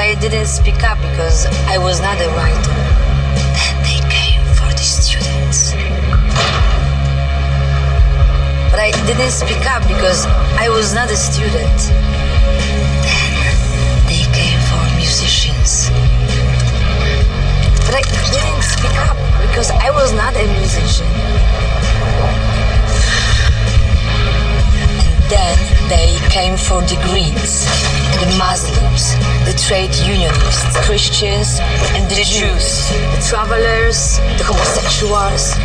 I didn't speak up because I was not a writer. Then they came for the students. But I didn't speak up because I was not a student. Then they came for musicians. But I didn't speak up because I was not a musician. And then they came for the Greens, the Muslims, the trade unionists, Christians, and the Jews, the travelers, the homosexuals,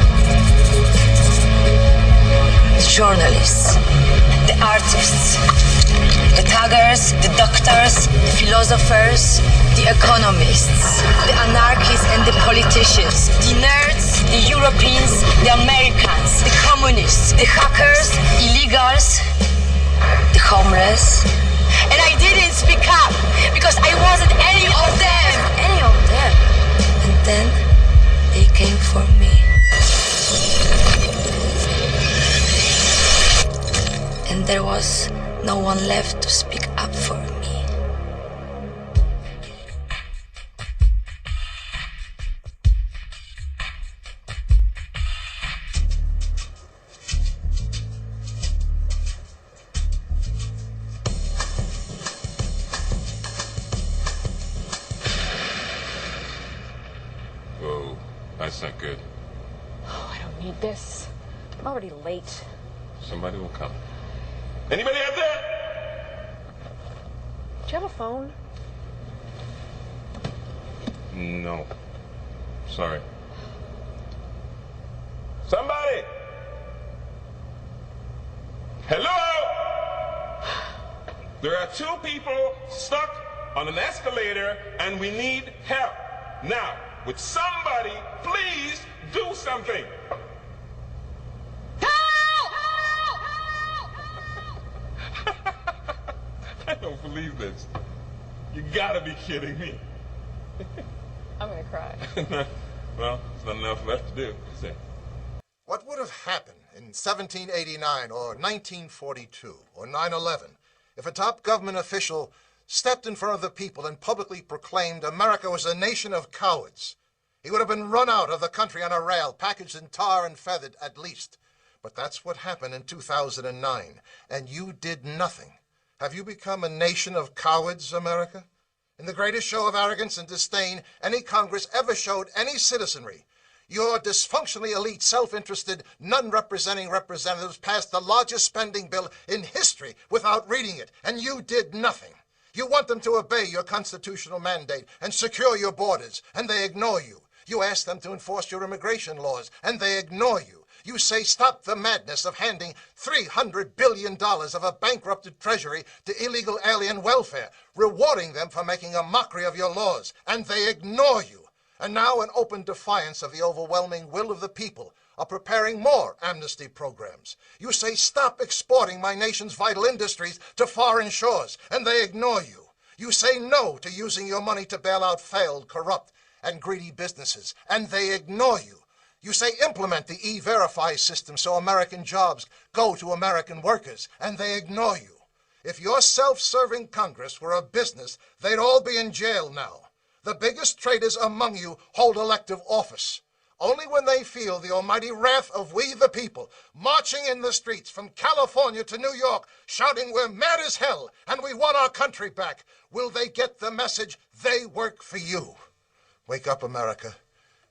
the journalists, the artists, the thuggers, the doctors, the philosophers, the economists, the anarchists and the politicians, the nerds, the Europeans, the Americans, the communists, the hackers, illegals, the homeless. And I didn't speak up because I wasn't any of them. Any of them. And then they came for me. And there was no one left to speak up for me. Whoa, that's not good. Oh, I don't need this. I'm already late. Somebody will come. Anybody out there? Do you have a phone? No. Sorry. Somebody! Hello? There are two people stuck on an escalator and we need help. Now, would somebody please do something? I don't believe this. You gotta be kidding me. I'm gonna cry. Well, there's not enough left to do. Is there? What would have happened in 1789 or 1942 or 9/11 if a top government official stepped in front of the people and publicly proclaimed America was a nation of cowards? He would have been run out of the country on a rail, packaged in tar and feathered at least. But that's what happened in 2009, and you did nothing. Have you become a nation of cowards, America? In the greatest show of arrogance and disdain any Congress ever showed any citizenry, your dysfunctionally elite, self-interested, none-representing representatives passed the largest spending bill in history without reading it, and you did nothing. You want them to obey your constitutional mandate and secure your borders, and they ignore you. You ask them to enforce your immigration laws, and they ignore you. You say stop the madness of handing $300 billion of a bankrupted treasury to illegal alien welfare, rewarding them for making a mockery of your laws, and they ignore you. And now, in open defiance of the overwhelming will of the people, are preparing more amnesty programs. You say stop exporting my nation's vital industries to foreign shores, and they ignore you. You say no to using your money to bail out failed, corrupt, and greedy businesses, and they ignore you. You say implement the E-Verify system so American jobs go to American workers, and they ignore you. If your self-serving Congress were a business, they'd all be in jail now. The biggest traitors among you hold elective office. Only when they feel the almighty wrath of we the people, marching in the streets from California to New York, shouting we're mad as hell and we want our country back, will they get the message they work for you. Wake up, America.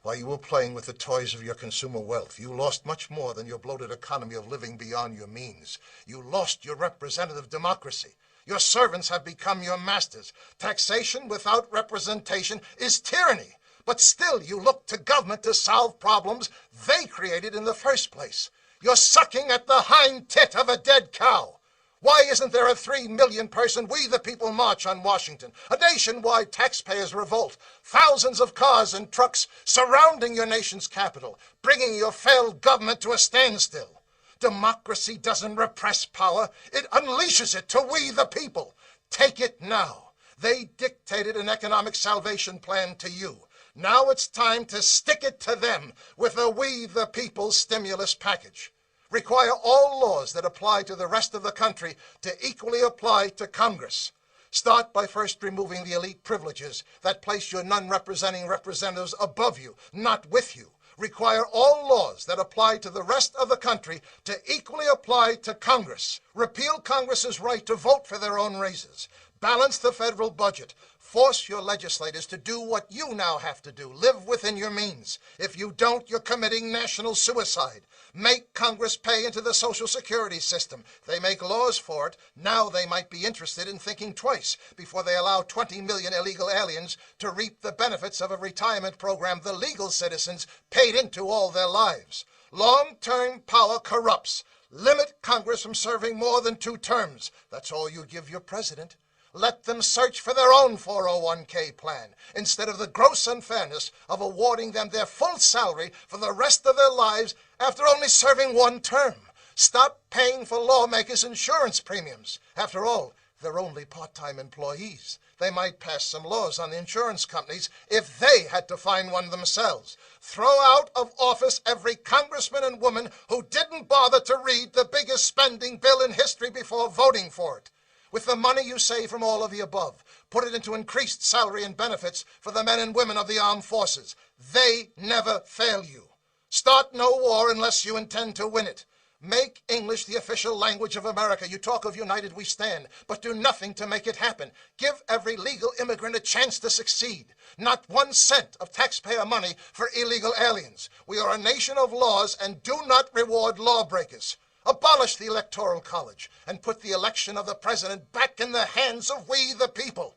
While you were playing with the toys of your consumer wealth, you lost much more than your bloated economy of living beyond your means. You lost your representative democracy. Your servants have become your masters. Taxation without representation is tyranny. But still you look to government to solve problems they created in the first place. You're sucking at the hind tit of a dead cow. Why isn't there a 3 million person We the People march on Washington? A nationwide taxpayers revolt. Thousands of cars and trucks surrounding your nation's capital, bringing your failed government to a standstill. Democracy doesn't repress power. It unleashes it to we the people. Take it now. They dictated an economic salvation plan to you. Now it's time to stick it to them with a we the people stimulus package. Require all laws that apply to the rest of the country to equally apply to Congress. Start by first removing the elite privileges that place your non-representing representatives above you, not with you. Require all laws that apply to the rest of the country to equally apply to Congress. Repeal Congress's right to vote for their own raises. Balance the federal budget. Force your legislators to do what you now have to do. Live within your means. If you don't, you're committing national suicide. Make Congress pay into the Social Security system. They make laws for it. Now they might be interested in thinking twice before they allow 20 million illegal aliens to reap the benefits of a retirement program the legal citizens paid into all their lives. Long-term power corrupts. Limit Congress from serving more than 2 terms. That's all you give your president. Let them search for their own 401k plan instead of the gross unfairness of awarding them their full salary for the rest of their lives after only serving 1 term. Stop paying for lawmakers' insurance premiums. After all, they're only part-time employees. They might pass some laws on the insurance companies if they had to find one themselves. Throw out of office every congressman and woman who didn't bother to read the biggest spending bill in history before voting for it. With the money you save from all of the above, put it into increased salary and benefits for the men and women of the armed forces. They never fail you. Start no war unless you intend to win it. Make English the official language of America. You talk of united we stand, but do nothing to make it happen. Give every legal immigrant a chance to succeed. Not 1 cent of taxpayer money for illegal aliens. We are a nation of laws and do not reward lawbreakers. Abolish the Electoral College and put the election of the president back in the hands of we the people.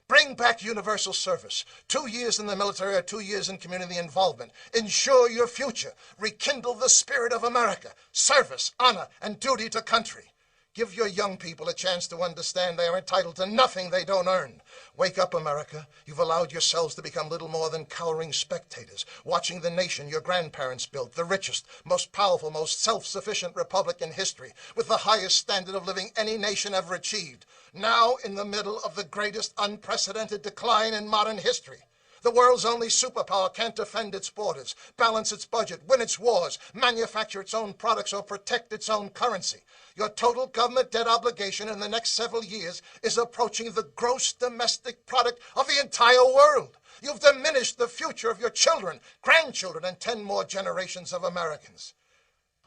Bring back universal service. 2 years in the military or 2 years in community involvement. Ensure your future. Rekindle the spirit of America. Service, honor, and duty to country. Give your young people a chance to understand they are entitled to nothing they don't earn. Wake up, America. You've allowed yourselves to become little more than cowering spectators, watching the nation your grandparents built, the richest, most powerful, most self-sufficient republic in history, with the highest standard of living any nation ever achieved, now in the middle of the greatest unprecedented decline in modern history. The world's only superpower can't defend its borders, balance its budget, win its wars, manufacture its own products, or protect its own currency. Your total government debt obligation in the next several years is approaching the gross domestic product of the entire world. You've diminished the future of your children, grandchildren, and 10 more generations of Americans.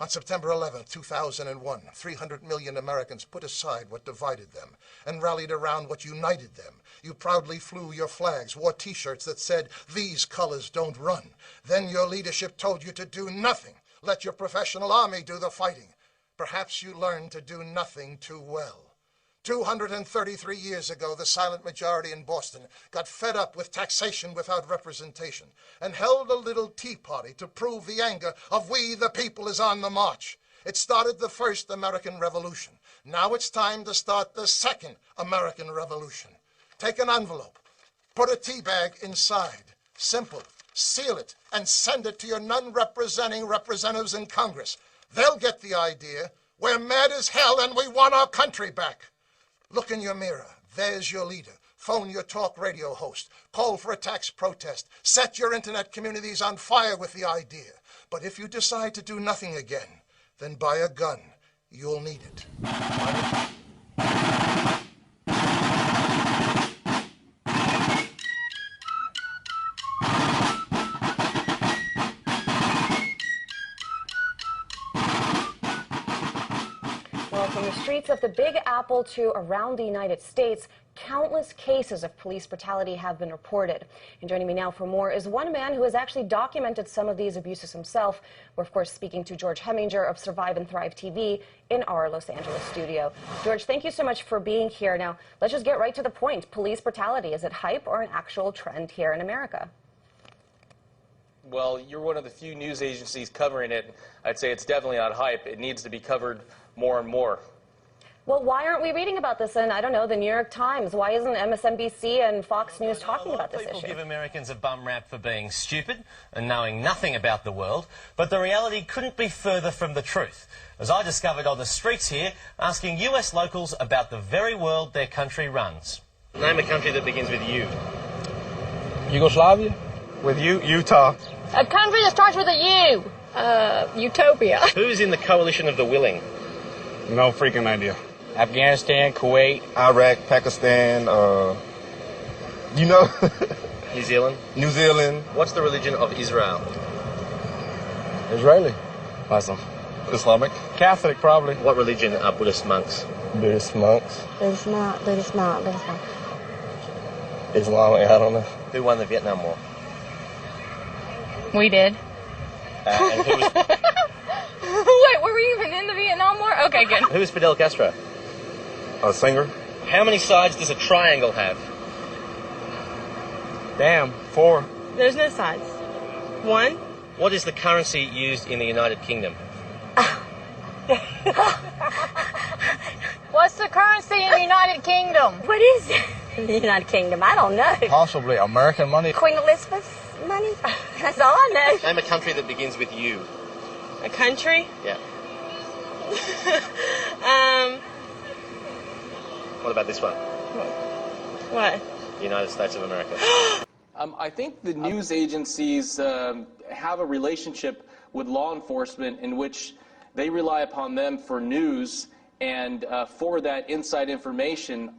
On September 11, 2001, 300 million Americans put aside what divided them and rallied around what united them. You proudly flew your flags, wore T-shirts that said, "These colors don't run." Then your leadership told you to do nothing. Let your professional army do the fighting. Perhaps you learned to do nothing too well. 233 years ago, the silent majority in Boston got fed up with taxation without representation and held a little tea party to prove the anger of we the people is on the march. It started the first American Revolution. Now it's time to start the second American Revolution. Take an envelope, put a tea bag inside. Simple. Seal it and send it to your non-representing representatives in Congress. They'll get the idea. We're mad as hell and we want our country back. Look in your mirror. There's your leader. Phone your talk radio host. Call for a tax protest. Set your internet communities on fire with the idea. But if you decide to do nothing again, then buy a gun. You'll need it. From the streets of the Big Apple to around the United States, countless cases of police brutality have been reported. And joining me now for more is one man who has actually documented some of these abuses himself. We're, of course, speaking to George Heminger of Survive and Thrive TV in our Los Angeles studio. George, thank you so much for being here. Now, let's just get right to the point. Police brutality, is it hype or an actual trend here in America? Well, you're one of the few news agencies covering it. I'd say it's definitely not hype. It needs to be covered more and more. Well, why aren't we reading about this in, I don't know, the New York Times? Why isn't MSNBC and Fox News talking about this issue? People give Americans a bum rap for being stupid and knowing nothing about the world, but the reality couldn't be further from the truth. As I discovered on the streets here, asking US locals about the very world their country runs. Name a country that begins with U. Yugoslavia? With you, Utah. A country that starts with a U. Utopia. Who's in the coalition of the willing? No freaking idea. Afghanistan, Kuwait, Iraq, Pakistan, you know, New Zealand. New Zealand. What's the religion of Israel? Israeli, Muslim, Islamic. Catholic, probably. What religion are Buddhist monks? Buddhist monks, Buddhist not. Islamic, I don't know. Who won the Vietnam War? We did. And who was, Wait, were we even in the Vietnam War? Okay, good. who was Fidel Castro? A singer. How many sides does a triangle have? Damn, 4. There's no sides. 1. What is the currency used in the United Kingdom? What's the currency in the United Kingdom? What is it? The United Kingdom, I don't know. Possibly American money. Queen Elizabeth's money? That's all I know. Name a country that begins with U. A country? Yeah. What about this one? What? The United States of America. I think the news agencies have a relationship with law enforcement in which they rely upon them for news, and for that inside information,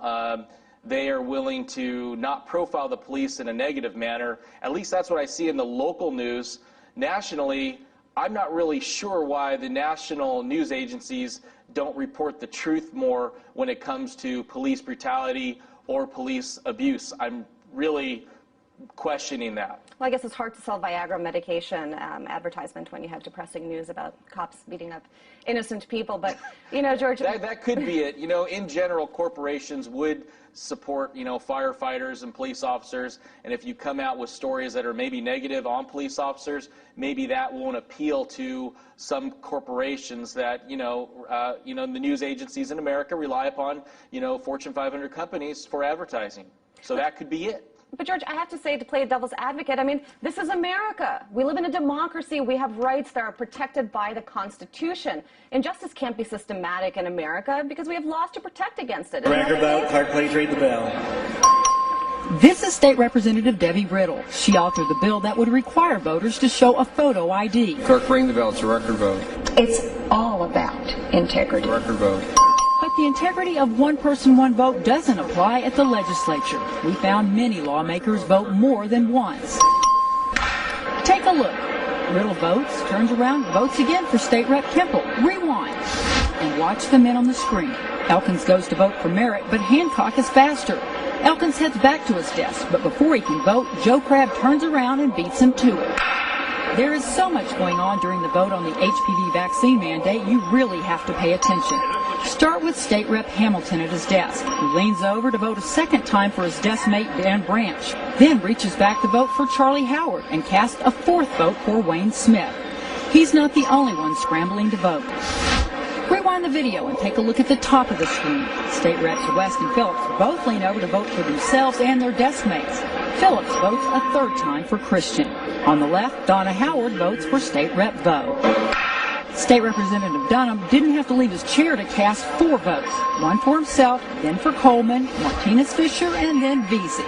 they are willing to not profile the police in a negative manner. At least that's what I see in the local news. Nationally, I'm not really sure why the national news agencies don't report the truth more when it comes to police brutality or police abuse. I'm really questioning that. Well, I guess it's hard to sell Viagra medication advertisement when you have depressing news about cops beating up innocent people. But, you know, George... that could be it. You know, in general, corporations would support, you know, firefighters and police officers. And if you come out with stories that are maybe negative on police officers, maybe that won't appeal to some corporations that, you know, the news agencies in America rely upon, you know, Fortune 500 companies for advertising. So that could be it. But, George, I have to say, to play devil's advocate, I mean, this is America. We live in a democracy. We have rights that are protected by the Constitution. Injustice can't be systematic in America because we have laws to protect against it. Record vote. Clerk, please read the bill. This is State Representative Debbie Brittle. She authored the bill that would require voters to show a photo ID. Clerk, ring the bell. It's a record vote. It's all about integrity. Record vote. But the integrity of one person, one vote doesn't apply at the legislature. We found many lawmakers vote more than once. Take a look. Brittle votes, turns around, votes again for State Rep Kemple. Rewind. And watch the men on the screen. Elkins goes to vote for Merritt, but Hancock is faster. Elkins heads back to his desk, but before he can vote, Joe Crabb turns around and beats him to it. There is so much going on during the vote on the HPV vaccine mandate, you really have to pay attention. Start with State Rep Hamilton at his desk, who leans over to vote a second time for his desk mate Dan Branch, then reaches back to vote for Charlie Howard and casts a fourth vote for Wayne Smith. He's not the only one scrambling to vote. Rewind the video and take a look at the top of the screen. State Reps West and Phillips both lean over to vote for themselves and their desk mates. Phillips votes a third time for Christian. On the left, Donna Howard votes for State Rep Vo. State Representative Dunham didn't have to leave his chair to cast 4 votes. One for himself, then for Coleman, Martinez Fisher, and then Vesey.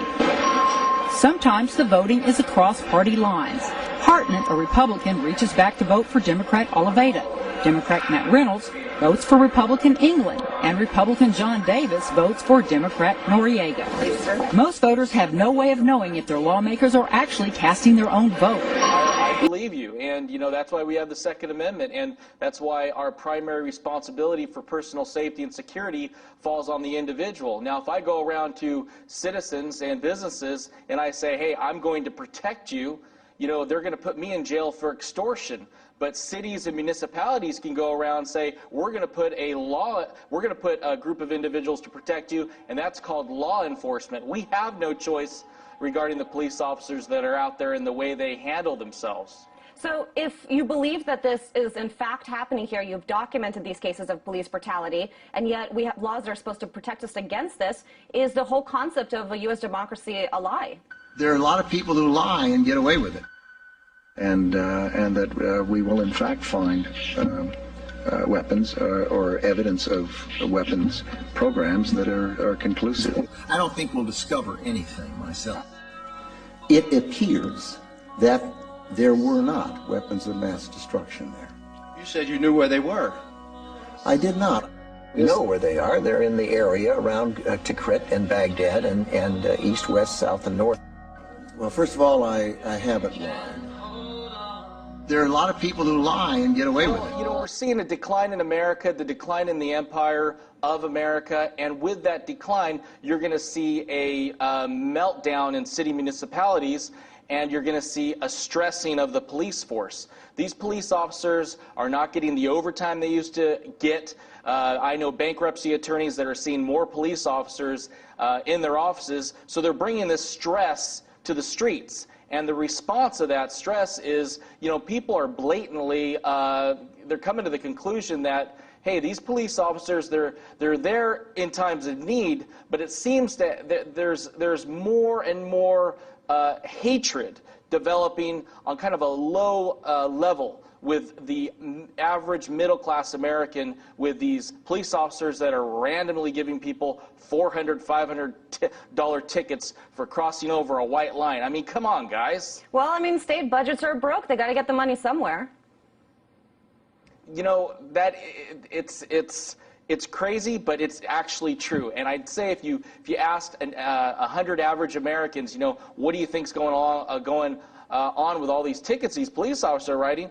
Sometimes the voting is across party lines. Hartnett, a Republican, reaches back to vote for Democrat Oliveira. Democrat Matt Reynolds votes for Republican England, and Republican John Davis votes for Democrat Noriega. Most voters have no way of knowing if their lawmakers are actually casting their own vote. I believe you, and you know that's why we have the Second Amendment, and that's why our primary responsibility for personal safety and security falls on the individual. Now, if I go around to citizens and businesses and I say, hey, I'm going to protect you, you know, they're going to put me in jail for extortion. But cities and municipalities can go around and say, we're going to put a group of individuals to protect you, and that's called law enforcement. We have no choice regarding the police officers that are out there and the way they handle themselves. So if you believe that this is in fact happening here, you've documented these cases of police brutality, and yet we have laws that are supposed to protect us against this, is the whole concept of a U.S. democracy a lie? There are a lot of people who lie and get away with it. And that we will in fact find weapons or evidence of weapons programs that are conclusive. I don't think we'll discover anything myself. It appears that there were not weapons of mass destruction there. You said you knew where they were. I did not. We know where they are. They're in the area around Tikrit and Baghdad and east, west, south, and north. Well, first of all, I haven't lied. There are a lot of people who lie and get away with it. You know, we're seeing a decline in America, the decline in the empire of America, and with that decline, you're going to see a meltdown in city municipalities, and you're going to see a stressing of the police force. These police officers are not getting the overtime they used to get. I know bankruptcy attorneys that are seeing more police officers in their offices, so they're bringing this stress to the streets. And the response of that stress is, you know, people are blatantly, they're coming to the conclusion that, hey, these police officers, they're there in times of need, but it seems that there's more and more hatred developing on kind of a low level with the average middle-class American, with these police officers that are randomly giving people $400, $500 tickets for crossing over a white line. I mean, come on, guys. Well, I mean, state budgets are broke. They got to get the money somewhere. You know, that it's crazy, but it's actually true. And I'd say if you asked 100 average Americans, you know, what do you think's going on with all these tickets these police officers are writing?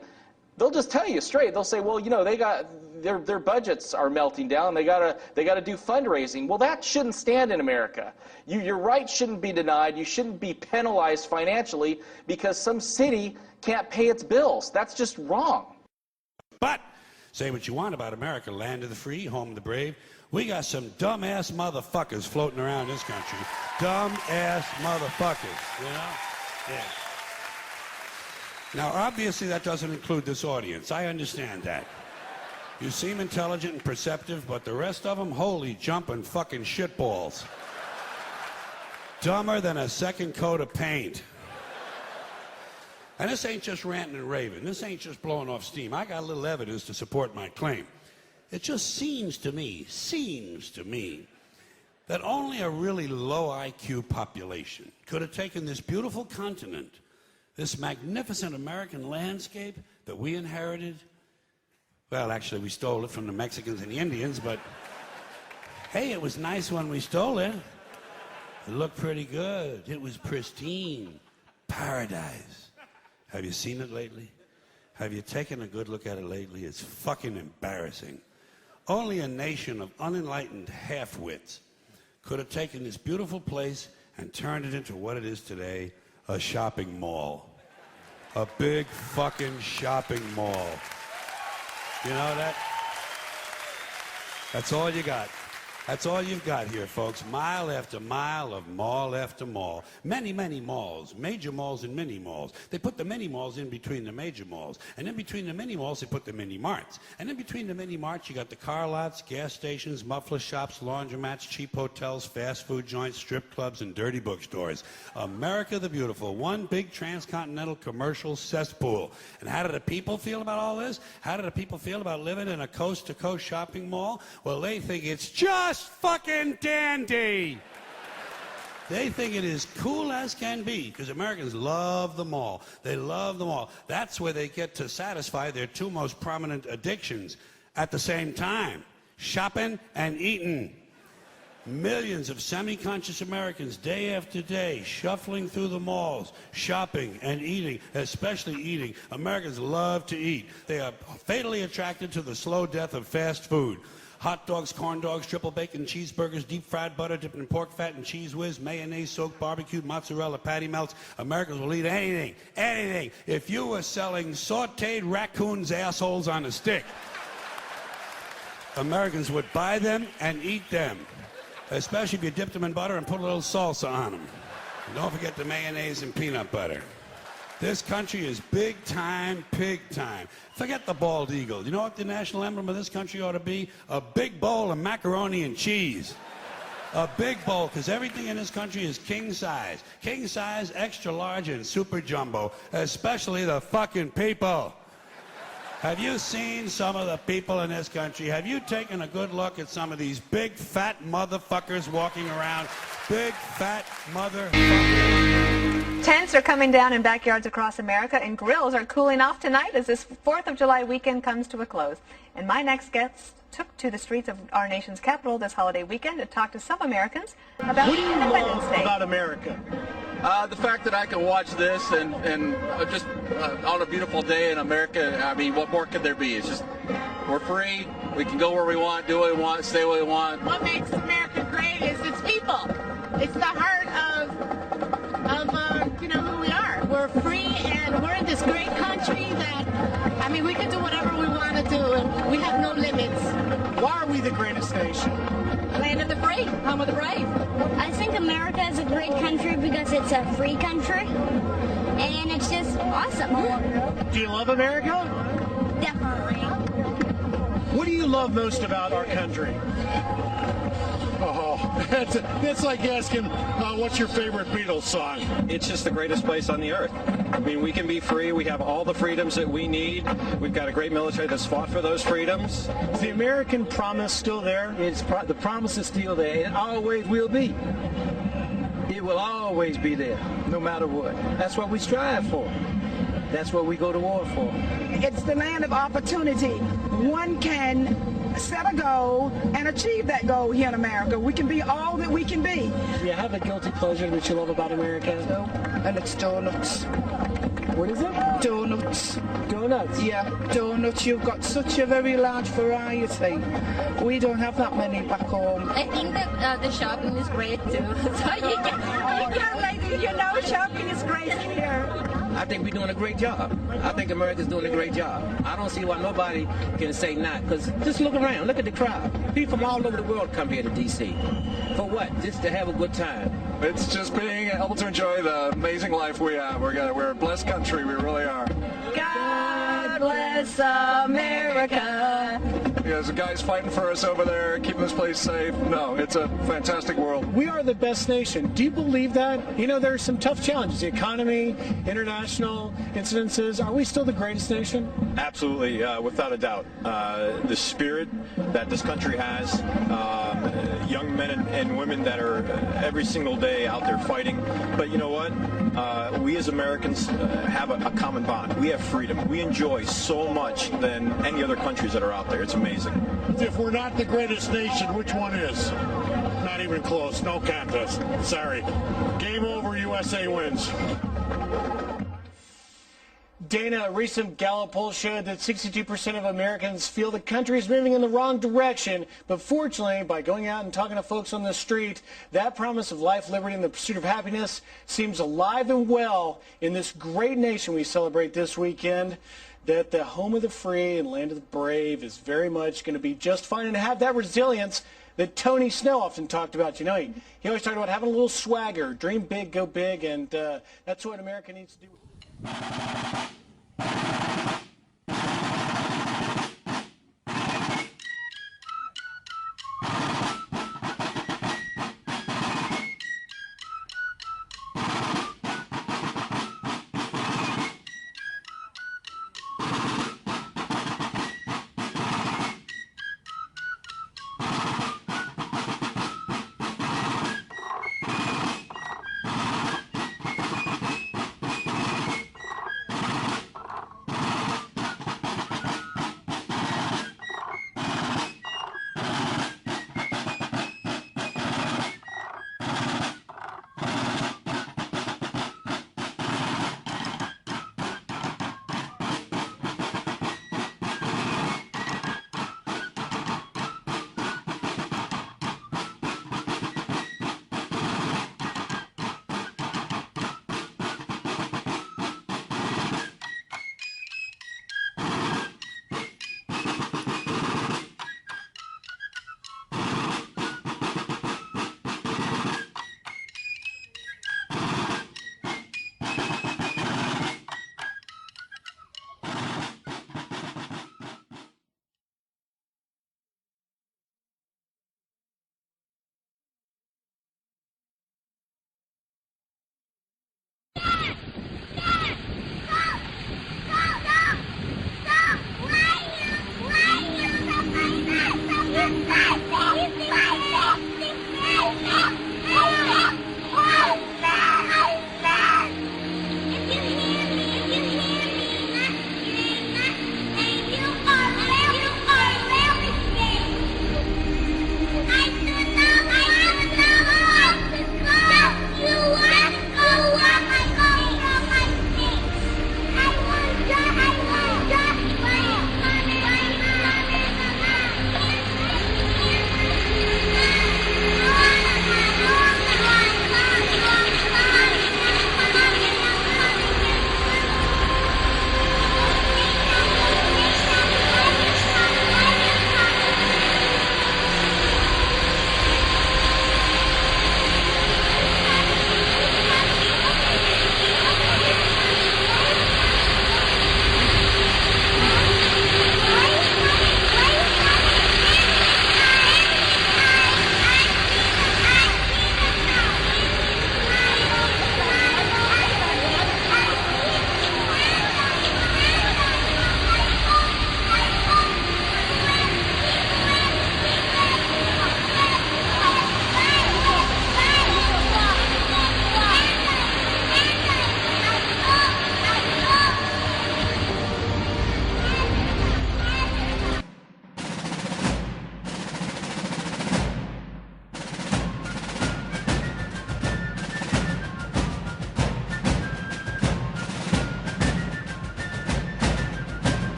They'll just tell you straight. They'll say, well, you know, they got their budgets are melting down. They gotta do fundraising. Well, that shouldn't stand in America. Your rights shouldn't be denied. You shouldn't be penalized financially because some city can't pay its bills. That's just wrong. But say what you want about America, land of the free, home of the brave. We got some dumbass motherfuckers floating around this country. Dumbass motherfuckers, you know? Yeah. Now, obviously, that doesn't include this audience. I understand that. You seem intelligent and perceptive, but the rest of them, holy jumping fucking shitballs. Dumber than a second coat of paint. And this ain't just ranting and raving. This ain't just blowing off steam. I got a little evidence to support my claim. It just seems to me that only a really low IQ population could have taken this beautiful continent, this magnificent American landscape that we inherited. Well, actually, we stole it from the Mexicans and the Indians, but hey, it was nice when we stole it. It looked pretty good. It was pristine. Paradise. Have you seen it lately? Have you taken a good look at it lately? It's fucking embarrassing. Only a nation of unenlightened half-wits could have taken this beautiful place and turned it into what it is today, a shopping mall. A big fucking shopping mall. You know that? That's all you got. That's all you've got here, folks. Mile after mile of mall after mall. Many, many malls. Major malls and mini malls. They put the mini malls in between the major malls. And in between the mini malls, they put the mini marts. And in between the mini marts, you got the car lots, gas stations, muffler shops, laundromats, cheap hotels, fast food joints, strip clubs, and dirty bookstores. America the Beautiful. One big transcontinental commercial cesspool. And how do the people feel about all this? How do the people feel about living in a coast-to-coast shopping mall? Well, they think it's just fucking dandy. They think it is cool as can be because Americans love the mall. They love the mall. That's where they get to satisfy their two most prominent addictions at the same time: shopping and eating. Millions of semi-conscious Americans day after day shuffling through the malls, shopping and eating, especially eating. Americans love to eat. They are fatally attracted to the slow death of fast food. Hot dogs, corn dogs, triple bacon cheeseburgers, deep fried butter dipped in pork fat and cheese whiz, mayonnaise soaked barbecued mozzarella patty melts. Americans will eat anything, anything. If you were selling sauteed raccoons' assholes on a stick, Americans would buy them and eat them, especially if you dipped them in butter and put a little salsa on them. And don't forget the mayonnaise and peanut butter. This country is big time, pig time. Forget the bald eagle. You know what the national emblem of this country ought to be? A big bowl of macaroni and cheese. A big bowl, because everything in this country is king size. King size, extra large, and super jumbo. Especially the fucking people. Have you seen some of the people in this country? Have you taken a good look at some of these big fat motherfuckers walking around? Big fat motherfuckers. Tents are coming down in backyards across America, and grills are cooling off tonight as this 4th of July weekend comes to a close. And my next guest took to the streets of our nation's capital this holiday weekend to talk to some Americans about Independence Day. About America? The fact that I can watch this and just on a beautiful day in America, I mean, what more could there be? It's just, we're free, we can go where we want, do what we want, stay where we want. What makes America great is its people. It's the heart of who we are. We're free and we're in this great country that, I mean, we can do whatever we want to do and we have no limits. Why are we the greatest nation? Land of the free, home of the brave. I think America is a great country because it's a free country, and it's just awesome. Do you love America? Definitely. What do you love most about our country? Oh, that's like asking, what's your favorite Beatles song? It's just the greatest place on the earth. I mean, we can be free. We have all the freedoms that we need. We've got a great military that's fought for those freedoms. Is the American promise still there? The promise is still there. It always will be. It will always be there, no matter what. That's what we strive for. That's what we go to war for. It's the land of opportunity. One can set a goal and achieve that goal here in America. We can be all that we can be. Do you have a guilty pleasure that you love about America? And it's donuts. What is it? Donuts. Donuts? Yeah, donuts. You've got such a very large variety. We don't have that many back home. I think that the shopping is great too. Shopping is great here. I think we're doing a great job. I think America's doing a great job. I don't see why nobody can say not, because just look around, look at the crowd. People from all over the world come here to D.C. For what? Just to have a good time. It's just being able to enjoy the amazing life we have. We're a blessed country. We really are. God bless America. There's guys fighting for us over there, keeping this place safe. No, it's a fantastic world. We are the best nation. Do you believe that? You know, there are some tough challenges. The economy, international incidences. Are we still the greatest nation? Absolutely, without a doubt. The spirit that this country has, young men and women that are every single day out there fighting. But you know what? We as Americans have a common bond. We have freedom. We enjoy so much than any other countries that are out there. It's amazing. If we're not the greatest nation, which one is? Not even close. No contest. Sorry. Game over. USA wins. Dana, a recent Gallup poll showed that 62% of Americans feel the country is moving in the wrong direction. But fortunately, by going out and talking to folks on the street, that promise of life, liberty, and the pursuit of happiness seems alive and well in this great nation we celebrate this weekend. That the home of the free and land of the brave is very much going to be just fine and have that resilience that Tony Snow often talked about. You know, he always talked about having a little swagger, dream big, go big, and that's what America needs to do.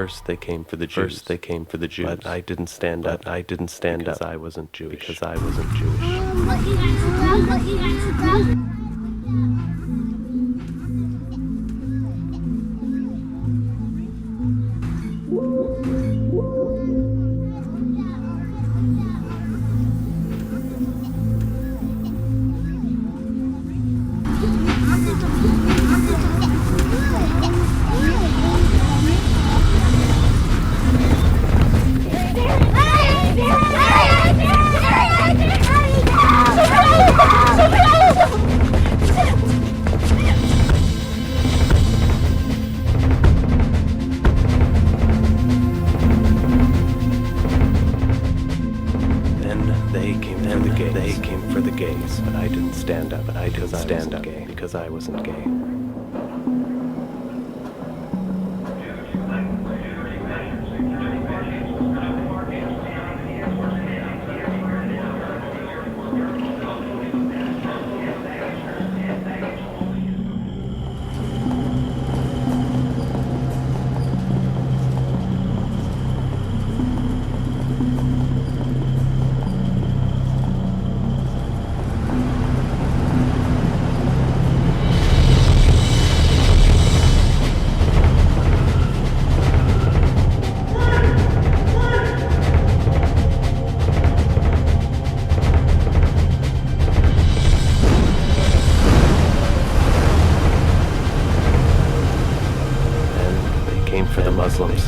First they came for the Jews. First they came for the Jews. But I didn't stand up. I didn't stand up. I wasn't Jewish. Because I wasn't Jewish. They came for the gays, but I didn't stand up. But I didn't stand up because I wasn't gay.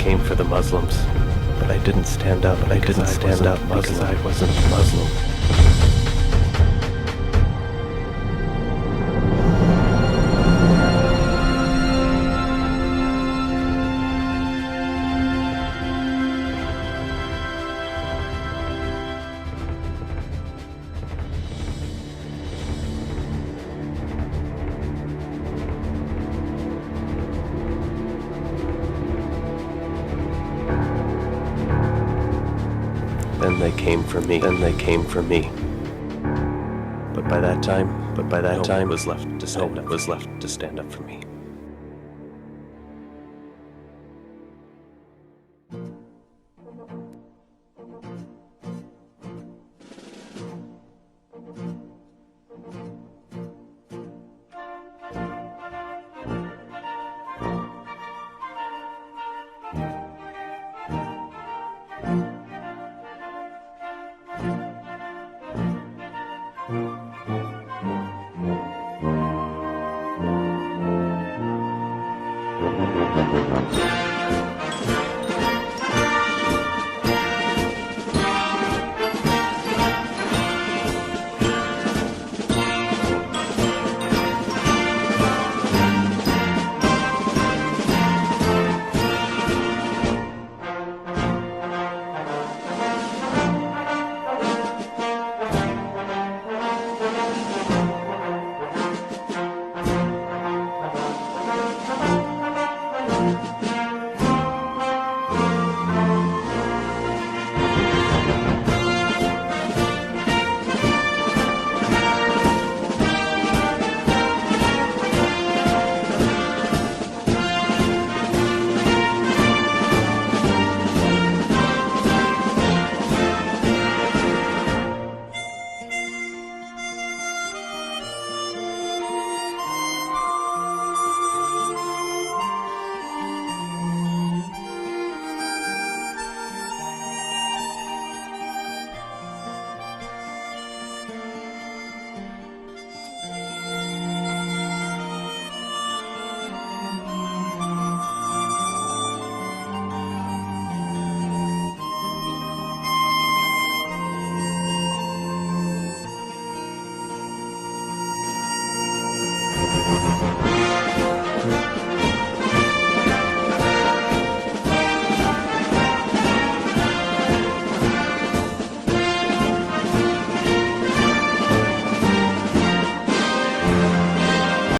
Came for the Muslims, but I didn't stand up. But I didn't stand up because I wasn't Muslim. Then they came for me. Then they came for me. But by that time, was left to stand up. Was left to stand up for me.